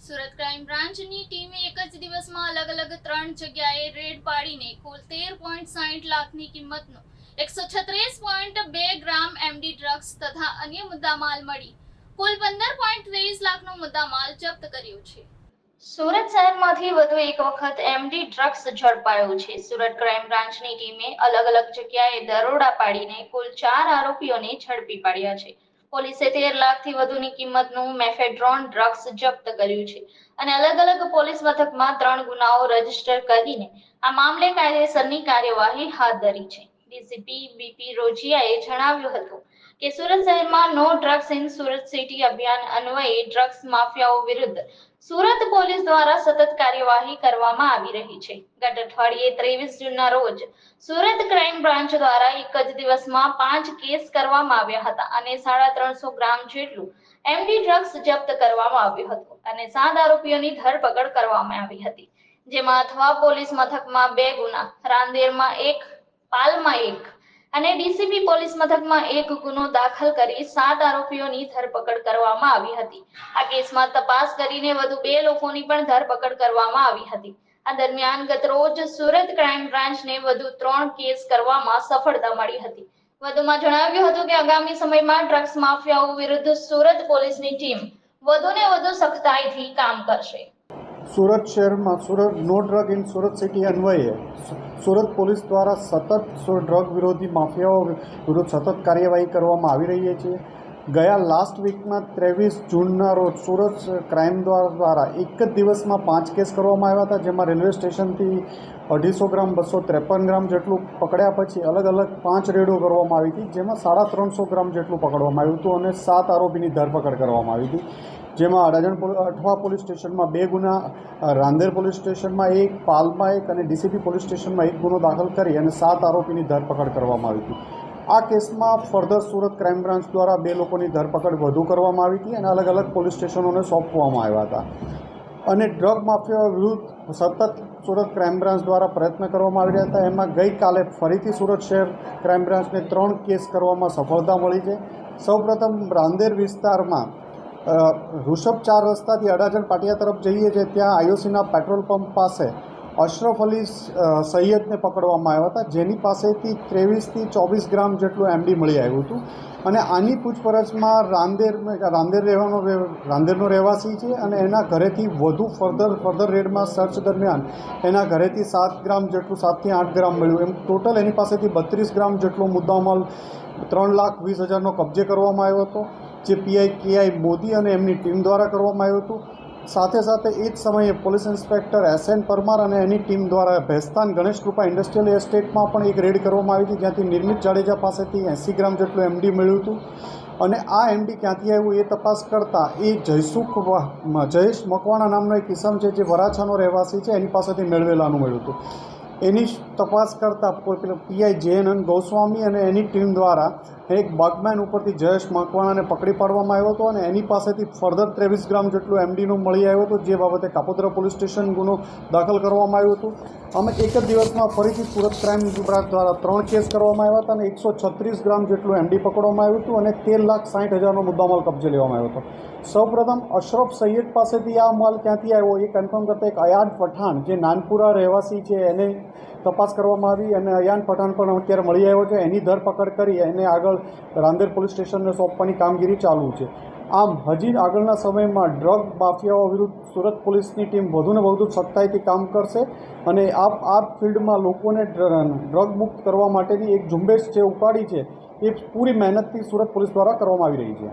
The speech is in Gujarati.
સુરત ક્રાઇમ બ્રાન્ચની ટીમે એક જ દિવસમાં અલગ 3 જગ્યાએ રેડ પાડીને કુલ 13.60 લાખની કિંમતનો 136.2 ગ્રામ એમડી ડ્રગ્સ તથા અન્ય મુદ્દામાલ મળી કુલ 15.23 લાખનો મુદ્દામાલ જપ્ત કર્યો છે। સુરત શહેરમાંથી વધુ એક વખત એમડી ડ્રગ્સ ઝડપાયો છે। સુરત ક્રાઇમ બ્રાન્ચની ટીમે અલગ જગ્યાએ દરોડા પાડીને કુલ 4 આરોપીઓને ઝડપી પાડ્યા છે। પોલીસે 13 લાખથી વધુની કિંમતનું મેફેડ્રોન ડ્રગ્સ જપ્ત કર્યું છે અને અલગ પોલીસ મથકમાં 3 ગુનાઓ રજીસ્ટર કરીને આ મામલે કાયદેસરની કાર્યવાહી હાથ ધરી છે। ડીસીપી બીપી રોજિયાએ જણાવ્યું હતું કે સુરત શહેરમાં no drugs in Surat city અભિયાન અન્વયે ડ્રગ્સ માફિયાઓ વિરુદ્ધ સુરત પોલીસ દ્વારા સતત કાર્યવાહી કરવામાં આવી રહી છે। ગત અઠવાડિયે 23 જૂનના રોજ સુરત ક્રાઇમ બ્રાન્ચ દ્વારા એક જ દિવસમાં 5 કેસ કરવામાં આવ્યા હતા અને 350 ગ્રામ જેટલું એમડી ડ્રગ્સ જપ્ત કરવામાં આવ્યું હતું અને 7 આરોપીઓની ધરપકડ કરવામાં આવી હતી, જેમાં અથવા પોલીસ મથકમાં 2 ગુના, રાંદેરમાં 1, પાલમાં 1 અને ડીસીપી પોલીસ મથકમાં 1 ગુનો દાખલ કરી 7 આરોપીઓની ધરપકડ કરવામાં આવી હતી। આ કેસમાં તપાસ કરીને વધુ 2 લોકોની પણ ધરપકડ કરવામાં આવી હતી। આ દરમિયાન ગત રોજ સુરત ક્રાઇમ બ્રાન્ચને વધુ 3 કેસ કરવામાં સફળતા મળી હતી। વધુમાં જણાવ્યું હતું કે આગામી સમયમાં ડ્રગ્સ માફિયાઓ વિરુદ્ધ સુરત પોલીસની ટીમ વધુને વધુ સખ્તાઈથી કામ કરશે। સુરત શહેરમાં નો ડ્રગ ઇન સુરત સિટી અન્વયે સુરત પોલીસ દ્વારા સતત ડ્રગ વિરોધી માફિયાઓ વિરુદ્ધ સતત કાર્યવાહી કરવામાં આવી રહી છે। ગયા લાસ્ટ વીકમાં 23 જૂનના રોજ સુરત ક્રાઇમ દ્વારા એક જ દિવસમાં 5 કેસ કરવામાં આવ્યા હતા, જેમાં રેલવે સ્ટેશનથી 250 ગ્રામ 253 ગ્રામ જેટલું પકડ્યા પછી અલગ 5 રેડો કરવામાં આવી હતી, જેમાં 350 ગ્રામ જેટલું પકડવામાં આવ્યું હતું અને 7 આરોપીની ધરપકડ કરવામાં આવી હતી, જેમાં અઠવા પોલીસ સ્ટેશનમાં 2 ગુના, રાંદેર પોલીસ સ્ટેશનમાં 1, પાલમાં 1 અને ડીસીપી પોલીસ સ્ટેશનમાં 1 ગુનો દાખલ કરી અને 7 આરોપીની ધરપકડ કરવામાં આવી હતી। આ કેસમાં ફર્ધર સુરત ક્રાઇમ બ્રાન્ચ દ્વારા 2 લોકોની ધરપકડ વધુ કરવામાં આવી હતી અને અલગ પોલીસ સ્ટેશનોને સોંપવામાં આવ્યા હતા અને ડ્રગ માફિયાઓ વિરુદ્ધ સતત સુરત ક્રાઇમ બ્રાન્ચ દ્વારા પ્રયત્ન કરવામાં આવી રહ્યા હતા। એમાં ગઈકાલે ફરીથી સુરત શહેર ક્રાઇમ બ્રાન્ચને 3 કેસ કરવામાં સફળતા મળી છે। સૌપ્રથમ રાંદેર વિસ્તારમાં ઋષભ 4 રસ્તાથી અડાજણ પાટિયા તરફ જઈએ છીએ, ત્યાં આઈઓસીના પેટ્રોલ પંપ પાસે અશરફ અલી સૈયદને પકડવામાં આવ્યા હતા, જેની પાસેથી 23 થી 24 ગ્રામ જેટલું એમડી મળી આવ્યું હતું અને આની પૂછપરછમાં રાંદેરનો રહેવાસી છે અને એના ઘરેથી વધુ ફર્ધર રેડમાં સર્ચ દરમિયાન એના ઘરેથી 7 ગ્રામ જેટલું 7 થી 8 ગ્રામ મળ્યું, એમ ટોટલ એની પાસેથી 32 ગ્રામ જેટલો મુદ્દામાલ 3,20,000નો કબજે કરવામાં આવ્યો હતો, જે પીઆઈ કેઆઈ મોદી અને એમની ટીમ દ્વારા કરવામાં આવ્યું હતું। સાથે એ જ સમયે પોલીસ ઇન્સ્પેક્ટર SN પરમાર અને એની ટીમ દ્વારા ભેસ્તાન ગણેશ કૃપા ઇન્ડસ્ટ્રીયલ એસ્ટેટમાં પણ એક રેડ કરવામાં આવી હતી, જ્યાંથી નિર્મિત જાડેજા પાસેથી 80 ગ્રામ જેટલું એમડી મળ્યું હતું અને આ એમડી ક્યાંથી આવ્યું એ તપાસ કરતાં એ જયેશ મકવાણા નામનો એક કિસમ છે, જે વરાછાનો રહેવાસી છે, એની પાસેથી મેળવેલાનું મળ્યું હતું। એની તપાસ કરતાં પીઆઈ JNN ગોસ્વામી અને એની ટીમ દ્વારા એક બગમેન ઉપરથી જયેશ મકવાણાને પકડી પાડવામાં આવ્યો હતો અને એની પાસેથી ફર્ધર 23 ગ્રામ જેટલું એમડીનું મળી આવ્યું હતું, જે બાબતે કાપોદ્રા પોલીસ સ્ટેશન ગુનો દાખલ કરવામાં આવ્યો હતો। અમે એક જ દિવસમાં ફરીથી સુરત ક્રાઇમ બ્રાન્ચ દ્વારા 3 કેસ કરવામાં આવ્યા હતા અને 136 ગ્રામ જેટલું એમડી પકડવામાં આવ્યું હતું અને 13,60,000નો મુદ્દામાલ કબજે લેવામાં આવ્યો હતો। સૌપ્રથમ અશરફ સૈયદ પાસેથી આ માલ ક્યાંથી આવ્યો એ કન્ફર્મ કરતા એક અયાન પઠાણ, જે નાનપુરા રહેવાસી છે, એને તપાસ કરવામાં આવી અને અયાન પઠાણ પણ અત્યારે મળી આવ્યો છે। એની ધરપકડ કરી એને આગળ રાંદેર પોલીસ સ્ટેશનને સોંપવાની કામગીરી ચાલુ છે। આમ હજી આગળના સમયમાં ડ્રગ માફિયાઓ વિરુદ્ધ સુરત પોલીસની ટીમ વધુને વધુ સખ્તાઈથી કામ કરશે અને આ ફિલ્ડમાં લોકોને ડ્રગ મુક્ત કરવા માટેની એક ઝુંબેશ જે ઉપાડી છે એ પૂરી મહેનતથી સુરત પોલીસ દ્વારા કરવામાં આવી રહી છે।